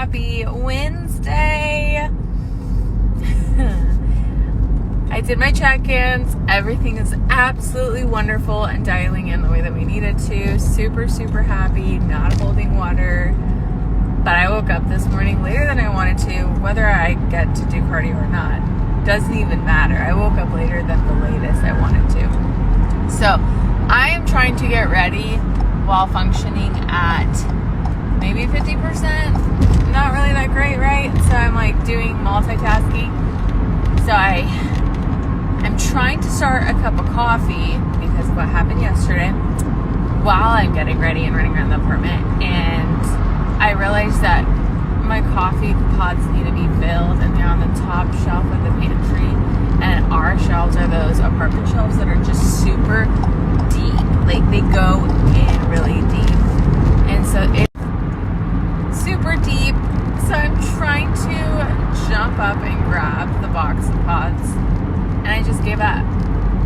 happy Wednesday. I did my check-ins. Everything is absolutely wonderful and dialing in the way that we needed to. Super, super happy, not holding water. But I woke up this morning later than I wanted to. Whether I get to do cardio or not doesn't even matter. I woke up later than the latest I wanted to. So I am trying to get ready while functioning at maybe 50%. Not really that great, right? So I'm like doing multitasking. So I'm trying to start a cup of coffee because of what happened yesterday while I'm getting ready and running around the apartment. And I realized that my coffee pods need to be filled and they're on the top shelf of the pantry. And our shelves are those apartment shelves that are just super deep. Like they go in really deep. And so it's super deep. So I'm trying to jump up and grab the box of pods. And I just gave up.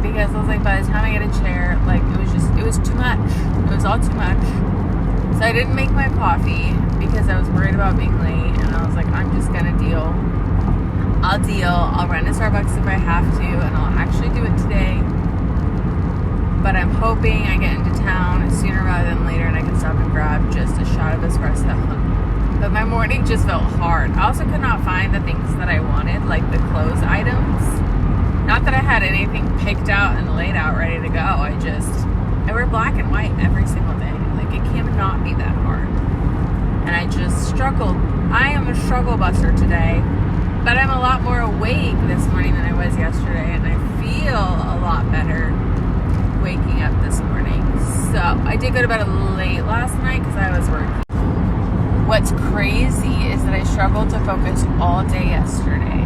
Because I was like, by the time I get a chair, like it was too much. It was all too much. So I didn't make my coffee because I was worried about being late. And I was like, I'm just gonna deal. I'll deal. I'll run to Starbucks if I have to. And I'll actually do it today. But I'm hoping I get into town sooner rather than later and I can stop and grab just a shot of espresso. But my morning just felt hard. I also could not find the things that I wanted, like the clothes items. Not that I had anything picked out and laid out ready to go. I wear black and white every single day. Like it cannot be that hard. And I just struggled. I am a struggle buster today. But I'm a lot more awake this morning than I was yesterday. And I feel a lot better waking up this morning. So I did go to bed late last night because I was working. What's crazy is that I struggled to focus all day yesterday.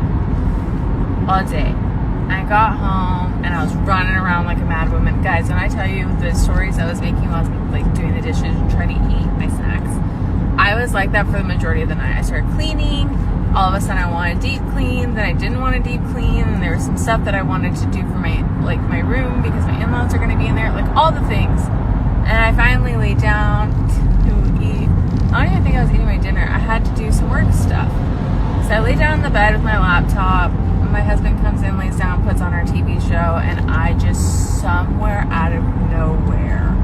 All day. I got home and I was running around like a mad woman. Guys, when I tell you the stories I was making while I was like doing the dishes and trying to eat my snacks, I was like that for the majority of the night. I started cleaning. All of a sudden I wanted deep clean, then I didn't want to deep clean, and there was some stuff that I wanted to do for my room because my in-laws are going to be in there, like all the things. And I finally laid down to eat. I don't even think I was eating my dinner. I had to do some work stuff. So I laid down in the bed with my laptop. My husband comes in, lays down, puts on our TV show, and I just somewhere out of nowhere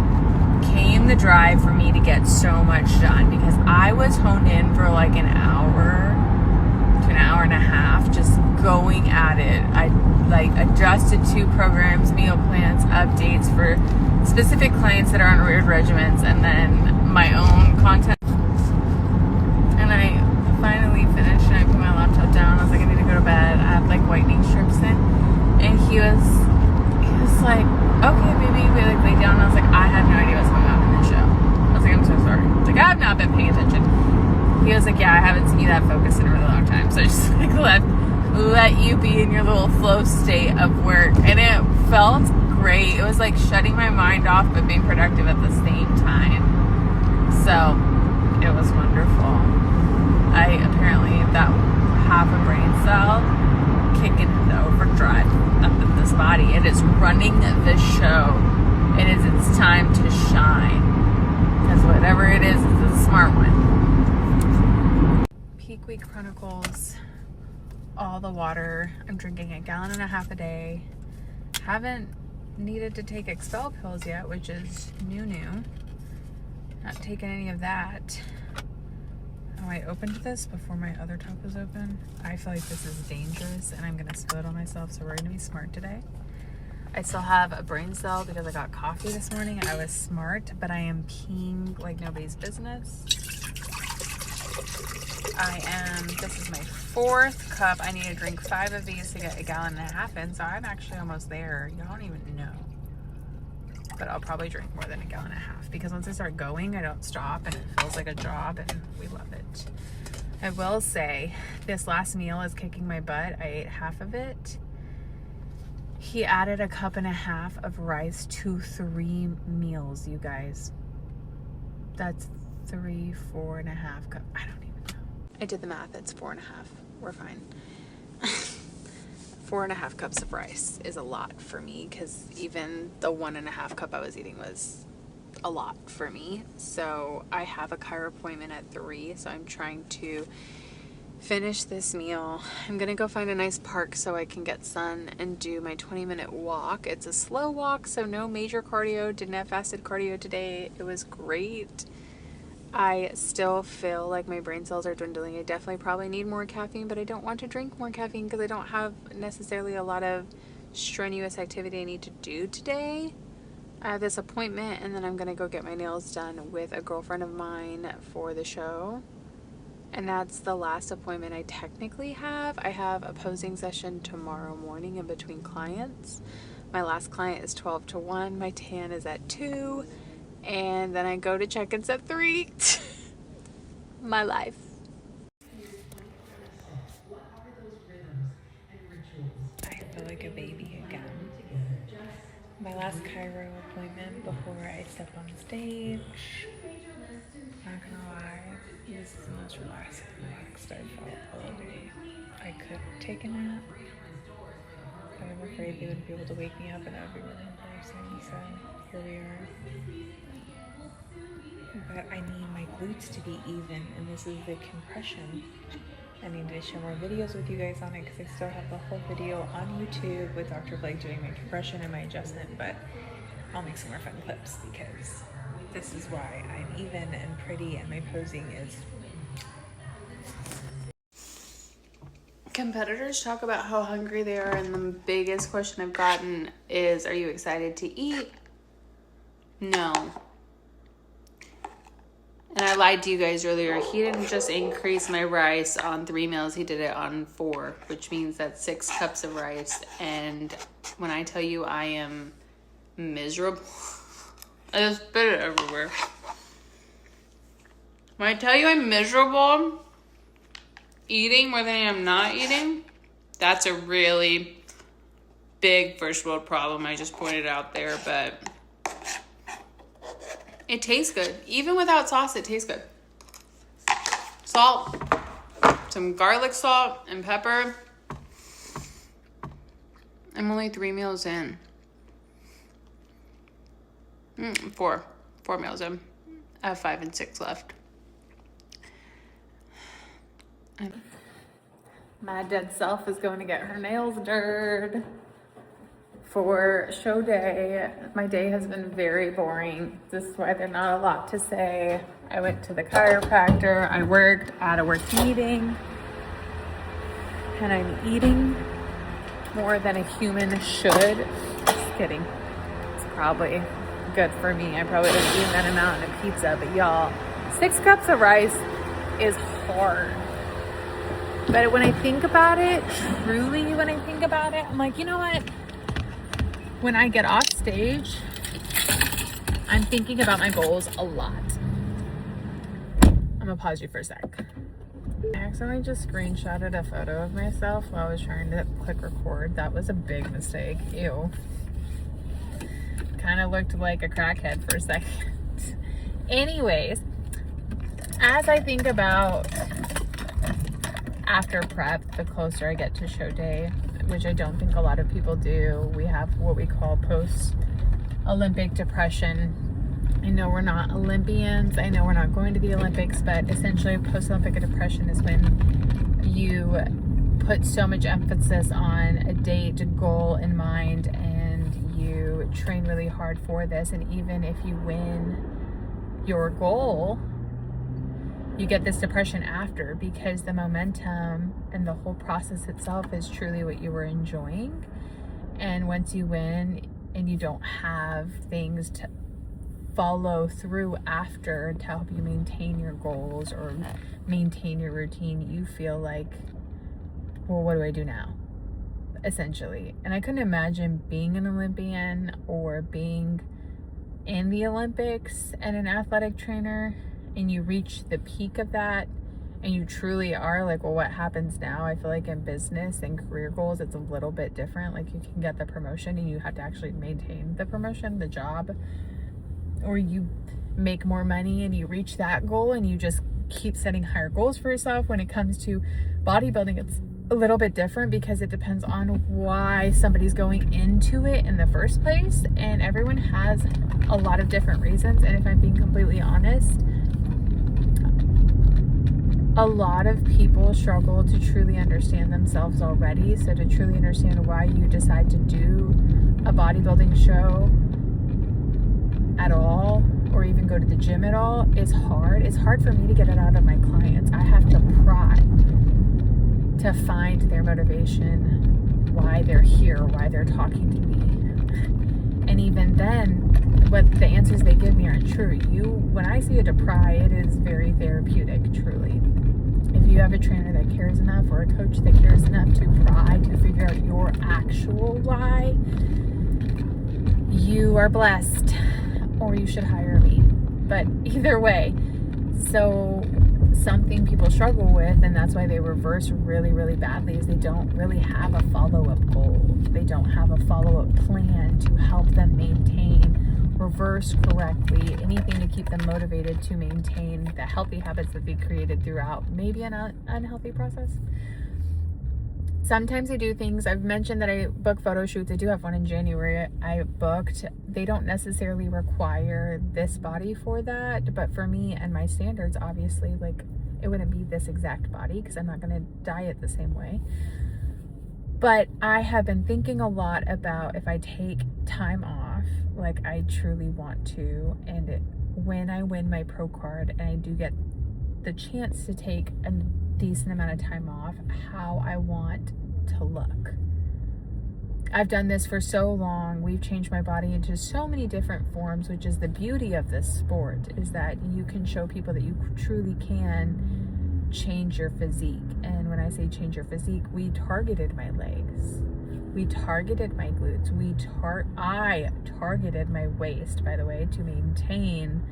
came the drive for me to get so much done because I was honed in for like an hour to an hour and a half just going at it. I like adjusted 2 programs, meal plans, updates for specific clients that are on weird regimens, and then my own content. And I finally finished and I put my laptop down. I was like, I need to go to bed. I had like whitening strips in. And he was like, okay, baby, we like lay down. And I was like, I have no idea what's going on in this show. I was like, I'm so sorry. I was like, I have not been paying attention. He was like, yeah, I haven't seen you that focused in a really long time. So I just like let you be in your little flow state of work. And it felt great. It was like shutting my mind off but being productive at the same time. So it was wonderful. Apparently that half a brain cell kicking into overdrive up in this body. It is running the show. It is its time to shine. Because whatever it is a smart one. Peak Week Chronicles. All the water. I'm drinking 1.5 gallons a day. Haven't needed to take expel pills yet, which is new. Not taking any of that. Oh, I opened this before my other top was open. I feel like this is dangerous and I'm gonna spill it on myself, so we're gonna be smart today. I still have a brain cell because I got coffee this morning. I was smart, but I am peeing like nobody's business. This is my 4th cup. I need to drink 5 of these to get 1.5 gallons in, so I'm actually almost there. You don't even know. But I'll probably drink more than 1.5 gallons because once I start going, I don't stop and it feels like a job and we love it. I will say this last meal is kicking my butt. I ate half of it. He added 1.5 cups of rice to 3 meals, you guys. That's 4.5 cups. I don't even know. I did the math. It's 4.5. We're fine. 4.5 cups of rice is a lot for me because even the 1.5 cup I was eating was a lot for me. So I have a chiro appointment at 3, so I'm trying to finish this meal. I'm gonna go find a nice park so I can get sun and do my 20-minute walk. It's a slow walk, so no major cardio. Didn't have fasted cardio today. It was great. I still feel like my brain cells are dwindling. I definitely probably need more caffeine, but I don't want to drink more caffeine because I don't have necessarily a lot of strenuous activity I need to do today. I have this appointment, and then I'm gonna go get my nails done with a girlfriend of mine for the show. And that's the last appointment I technically have. I have a posing session tomorrow morning in between clients. My last client is 12 to 1. My tan is at 2. And then I go to check-ins at 3. My life. I feel like a baby again. My last chiro appointment before I step on stage. Not gonna lie, this is the most relaxed I felt all day. I could take a nap, but I'm afraid they would be able to wake me up and that would be really embarrassing, so here we are. But I need my glutes to be even, and this is the compression. I need to share more videos with you guys on it because I still have the whole video on YouTube with Dr. Blake doing my compression and my adjustment, but I'll make some more fun clips because this is why I'm even and pretty and my posing is. Competitors talk about how hungry they are, and the biggest question I've gotten is, are you excited to eat? No. And I lied to you guys earlier. He didn't just increase my rice on 3 meals. He did it on 4, which means that's 6 cups of rice. And when I tell you I am miserable, I just spit it everywhere. When I tell you I'm miserable eating more than I am not eating, that's a really big first world problem. I just pointed out there, but it tastes good. Even without sauce, it tastes good. Salt, some garlic salt and pepper. I'm only 3 meals in. 4 meals in. I have 5 and 6 left. My dead self is going to get her nails dirt for show day. My day has been very boring. This is why there's not a lot to say. I went to the chiropractor. I worked at a work meeting. And I'm eating more than a human should. Just kidding. It's probably good for me. I probably don't eat that amount of pizza, but y'all, 6 cups of rice is hard. But when I think about it, truly when I think about it, I'm like, you know what? When I get off stage, I'm thinking about my goals a lot. I'm gonna pause you for a sec. I accidentally just screenshotted a photo of myself while I was trying to click record. That was a big mistake. Ew. Kind of looked like a crackhead for a second. Anyways, as I think about after prep, the closer I get to show day, which I don't think a lot of people do, we have what we call post-Olympic depression. I know we're not Olympians, I know we're not going to the Olympics, but essentially post-Olympic depression is when you put so much emphasis on a date, a goal in mind, and you train really hard for this, and even if you win your goal, you get this depression after because the momentum and the whole process itself is truly what you were enjoying. And once you win and you don't have things to follow through after to help you maintain your goals or maintain your routine, you feel like, well, what do I do now? Essentially. And I couldn't imagine being an Olympian or being in the Olympics and an athletic trainer, and you reach the peak of that and you truly are like, well, what happens now? I feel like in business and career goals, it's a little bit different. Like you can get the promotion and you have to actually maintain the promotion, the job, or you make more money and you reach that goal and you just keep setting higher goals for yourself. When it comes to bodybuilding, it's a little bit different because it depends on why somebody's going into it in the first place, and everyone has a lot of different reasons. And if I'm being completely honest, a lot of people struggle to truly understand themselves already. So to truly understand why you decide to do a bodybuilding show at all, or even go to the gym at all, is hard. It's hard for me to get it out of my clients. I have to pry to find their motivation, why they're here, why they're talking to me. And even then, what the answers they give me aren't true. When I see you to pry, it is very therapeutic, truly. If you have a trainer that cares enough, or a coach that cares enough to pry to figure out your actual why, you are blessed, or you should hire me. But either way, so something people struggle with, and that's why they reverse really, really badly, is they don't really have a follow-up goal. They don't have a follow-up plan to help them maintain, reverse correctly, anything to keep them motivated to maintain the healthy habits that they created throughout maybe an unhealthy process. Sometimes I do things. I've mentioned that I book photo shoots. I do have one in January I booked. They don't necessarily require this body for that, but for me and my standards, obviously, like, it wouldn't be this exact body because I'm not going to diet the same way. But I have been thinking a lot about if I take time off, like I truly want to, and when I win my pro card and I do get the chance to take a decent amount of time off, how I want to look. I've done this for so long. We've changed my body into so many different forms, which is the beauty of this sport, is that you can show people that you truly can change your physique. And when I say change your physique, we targeted my legs. We targeted my glutes. I targeted my waist, by the way, to maintain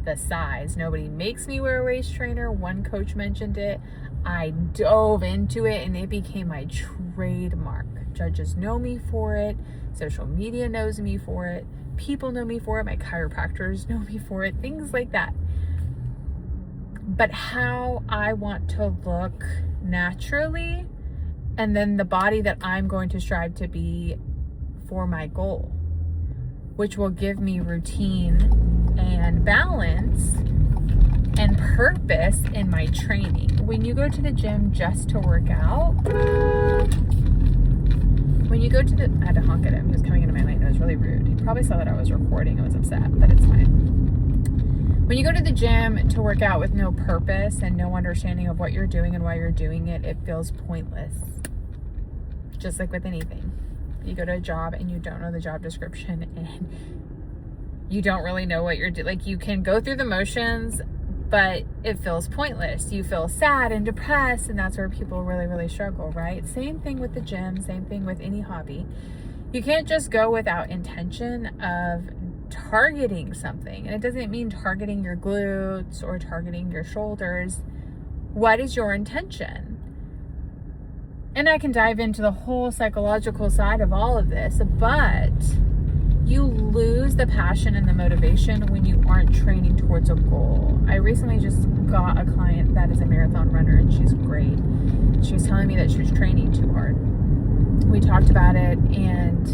the size. Nobody makes me wear a waist trainer. One coach mentioned it. I dove into it and it became my trademark. Judges know me for it. Social media knows me for it. People know me for it. My chiropractors know me for it. Things like that. But how I want to look naturally, and then the body that I'm going to strive to be for my goal, which will give me routine and balance and purpose in my training. When you go to the gym just to work out, I had to honk at him. He was coming into my lane. It was really rude. He probably saw that I was recording and was upset, but it's fine. When you go to the gym to work out with no purpose and no understanding of what you're doing and why you're doing it, it feels pointless. Just like with anything. You go to a job and you don't know the job description and you don't really know what you're doing. Like, you can go through the motions, but it feels pointless. You feel sad and depressed, and that's where people really, really struggle, right? Same thing with the gym, same thing with any hobby. You can't just go without intention of targeting something. And it doesn't mean targeting your glutes or targeting your shoulders. What is your intention? And I can dive into the whole psychological side of all of this, but you lose the passion and the motivation when you aren't training towards a goal. I recently just got a client that is a marathon runner, and she's great. She was telling me that she was training too hard. We talked about it, and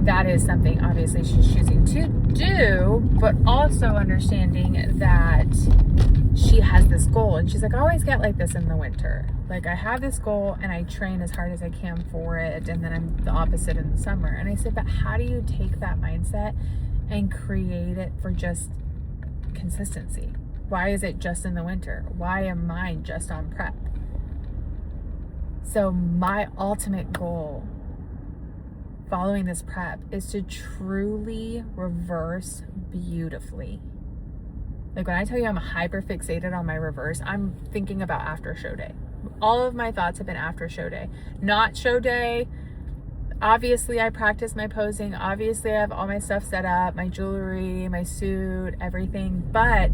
that is something obviously she's choosing to do, but also understanding that she has this goal. And she's like, I always get like this in the winter. Like, I have this goal and I train as hard as I can for it, and then I'm the opposite in the summer. And I said, but how do you take that mindset and create it for just consistency? Why is it just in the winter? Why am mine just on prep? So my ultimate goal following this prep is to truly reverse beautifully. Like, when I tell you I'm hyper fixated on my reverse, I'm thinking about after show day. All of my thoughts have been after show day, not show day. Obviously, I practice my posing. Obviously, I have all my stuff set up, my jewelry, my suit, everything. But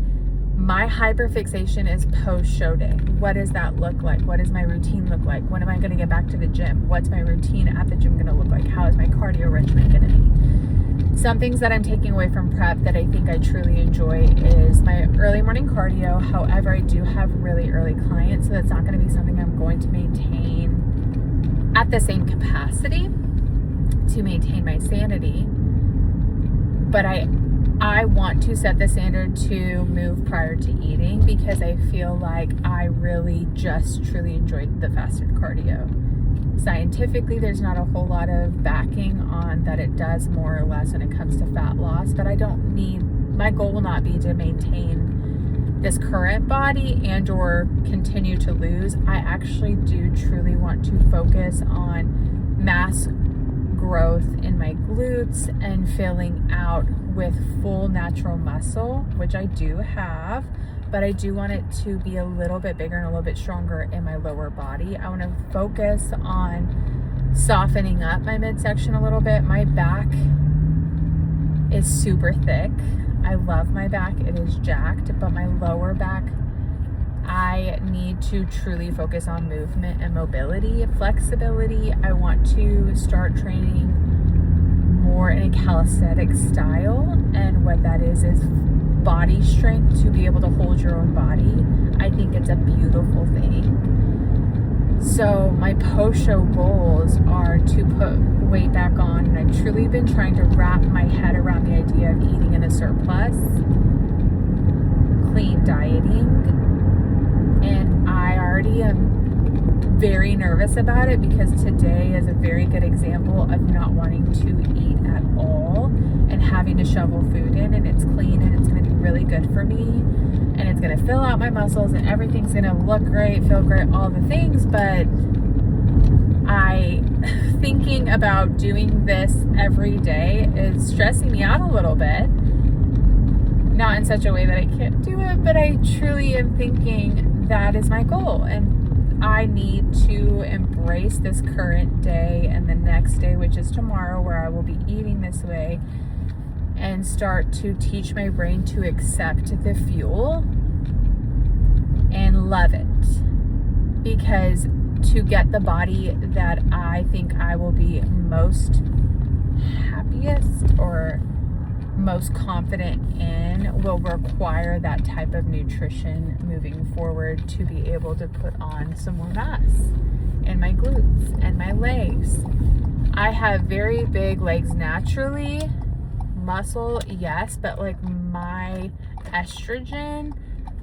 my hyper fixation is post show day. What does that look like? What does my routine look like? When am I going to get back to the gym? What's my routine at the gym going to look like? How is my cardio regimen going to be? some things that I'm taking away from prep that I think I truly enjoy is my early morning cardio. However, I do have really early clients, so that's not going to be something I'm going to maintain at the same capacity to maintain my sanity. But I want to set the standard to move prior to eating, because I feel like I really just truly enjoyed the fasted cardio. Scientifically, there's not a whole lot of backing on that it does more or less when it comes to fat loss, but my goal will not be to maintain this current body and or continue to lose. I actually do truly want to focus on mass growth in my glutes and filling out with full natural muscle, which I do have, but I do want it to be a little bit bigger and a little bit stronger in my lower body. I want to focus on softening up my midsection a little bit. My back is super thick. I love my back. It is jacked, but my lower back, I need to truly focus on movement and mobility, flexibility. I want to start training more in a calisthenic style, and what that is body strength, to be able to hold your own body. I think it's a beautiful thing. So my post-show goals are to put weight back on, and I've truly been trying to wrap my head around the idea of eating in a surplus, clean dieting, and I already am very nervous about it, because today is a very good example of not wanting to eat at all and having to shovel food in, and it's clean and it's going to be really good for me, and it's going to fill out my muscles and everything's going to look great, feel great, all the things. But thinking about doing this every day is stressing me out a little bit. Not in such a way that I can't do it, but I truly am thinking that is my goal, and I need to embrace this current day and the next day, which is tomorrow, where I will be eating this way, and start to teach my brain to accept the fuel and love it. Because to get the body that I think I will be most happiest or most confident in will require that type of nutrition moving forward, to be able to put on some more mass in my glutes and my legs. I have very big legs naturally. Muscle, yes, but like my estrogen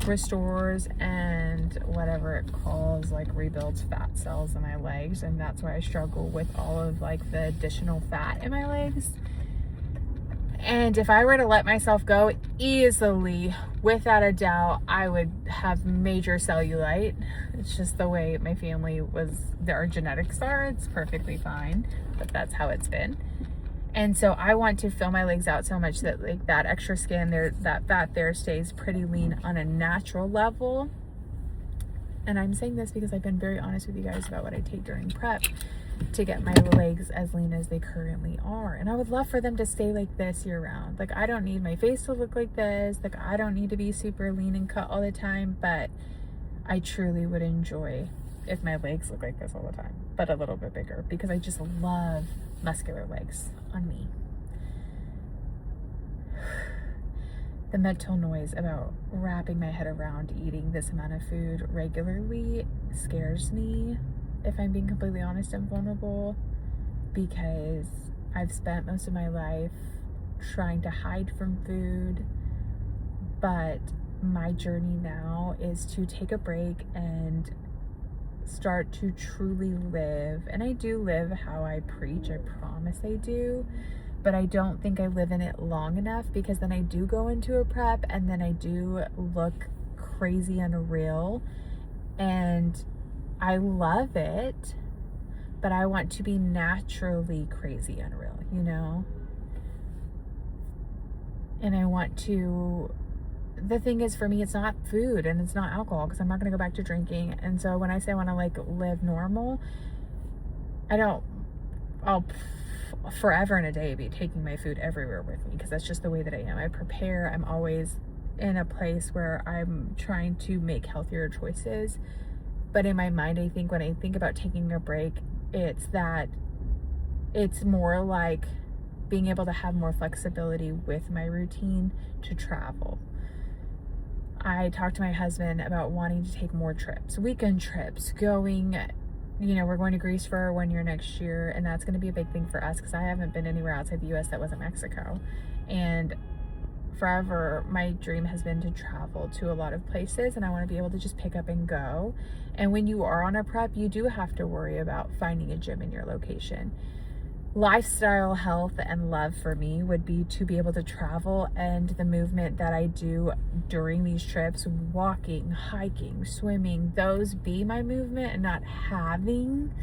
restores and whatever it calls, like rebuilds fat cells in my legs, and that's why I struggle with all of like the additional fat in my legs. And if I were to let myself go easily, without a doubt, I would have major cellulite. It's just the way my family our genetics are. It's perfectly fine, but that's how it's been. And so I want to fill my legs out so much that like that extra skin there, that fat there, stays pretty lean on a natural level. And I'm saying this because I've been very honest with you guys about what I take during prep to get my legs as lean as they currently are. And I would love for them to stay like this year round. Like, I don't need my face to look like this. Like, I don't need to be super lean and cut all the time, but I truly would enjoy if my legs look like this all the time, but a little bit bigger, because I just love muscular legs on me. The mental noise about wrapping my head around eating this amount of food regularly scares me, if I'm being completely honest and vulnerable, because I've spent most of my life trying to hide from food. But my journey now is to take a break and start to truly live. And I do live how I preach, I promise I do. But I don't think I live in it long enough, because then I do go into a prep and then I do look crazy unreal. And I love it, but I want to be naturally crazy unreal, you know? And I want to, the thing is, for me, it's not food and it's not alcohol, because I'm not going to go back to drinking. And so when I say I want to like live normal, I'll forever and a day be taking my food everywhere with me, because that's just the way that I am. I prepare. I'm always in a place where I'm trying to make healthier choices. But in my mind, I think when I think about taking a break, it's more like being able to have more flexibility with my routine to travel. I talked to my husband about wanting to take more trips, weekend trips, going, we're going to Greece for our 1 year next year, and that's going to be a big thing for us because I haven't been anywhere outside the US that wasn't Mexico. And forever, my dream has been to travel to a lot of places, and I want to be able to just pick up and go. And when you are on a prep, you do have to worry about finding a gym in your location. Lifestyle, health, and love for me would be to be able to travel, and the movement that I do during these trips, walking, hiking, swimming, those be my movement, and not having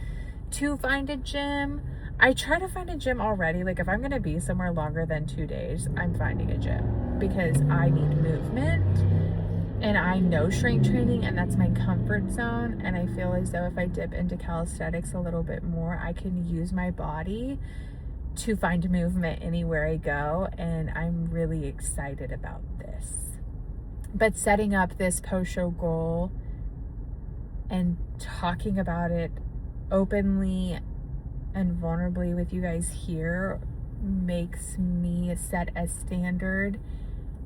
to find a gym. I try to find a gym already. Like, if I'm going to be somewhere longer than 2 days, I'm finding a gym because I need movement. And I know strength training, and that's my comfort zone. And I feel as though if I dip into calisthenics a little bit more, I can use my body to find movement anywhere I go. And I'm really excited about this. But setting up this post-show goal and talking about it openly and vulnerably with you guys here makes me set a standard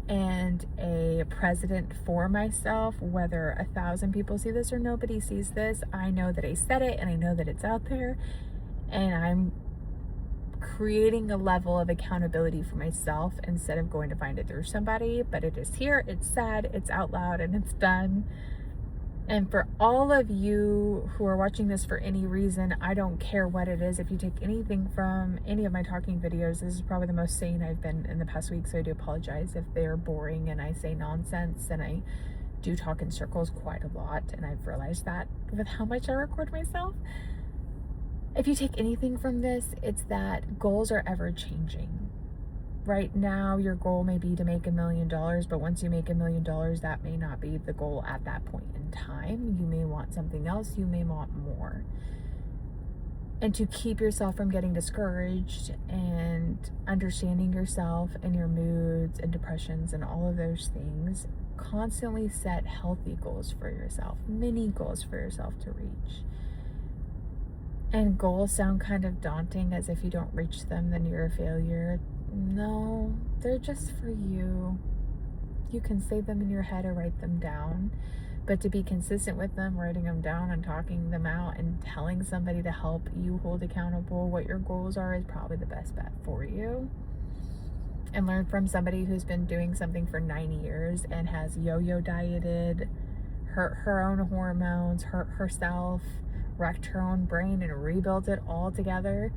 and a precedent for myself. Whether 1,000 people see this or nobody sees this, I know that I said it and I know that it's out there, and I'm creating a level of accountability for myself instead of going to find it through somebody. But it is here, it's said, it's out loud, and it's done. And for all of you who are watching this for any reason, I don't care what it is. If you take anything from any of my talking videos, this is probably the most sane I've been in the past week, so I do apologize if they're boring and I say nonsense, and I do talk in circles quite a lot, and I've realized that with how much I record myself. If you take anything from this, it's that goals are ever changing. Right now, your goal may be to make $1 million, but once you make $1 million, that may not be the goal at that point in time. You may want something else, you may want more. And to keep yourself from getting discouraged and understanding yourself and your moods and depressions and all of those things, constantly set healthy goals for yourself, mini goals for yourself to reach. And goals sound kind of daunting, as if you don't reach them, then you're a failure. No, they're just for you. You can say them in your head or write them down, but to be consistent with them, writing them down and talking them out and telling somebody to help you hold accountable what your goals are is probably the best bet for you. And learn from somebody who's been doing something for 9 years and has yo-yo dieted, hurt her own hormones, hurt herself, wrecked her own brain, and rebuilt it all together,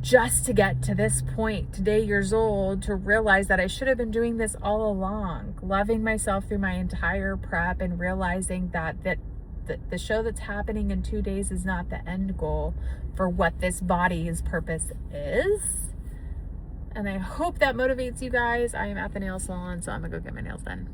just to get to this point, today years old, to realize that I should have been doing this all along, loving myself through my entire prep, and realizing that the show that's happening in 2 days is not the end goal for what this body's purpose is. And I hope that motivates you guys. I am at the nail salon, so I'm gonna go get my nails done.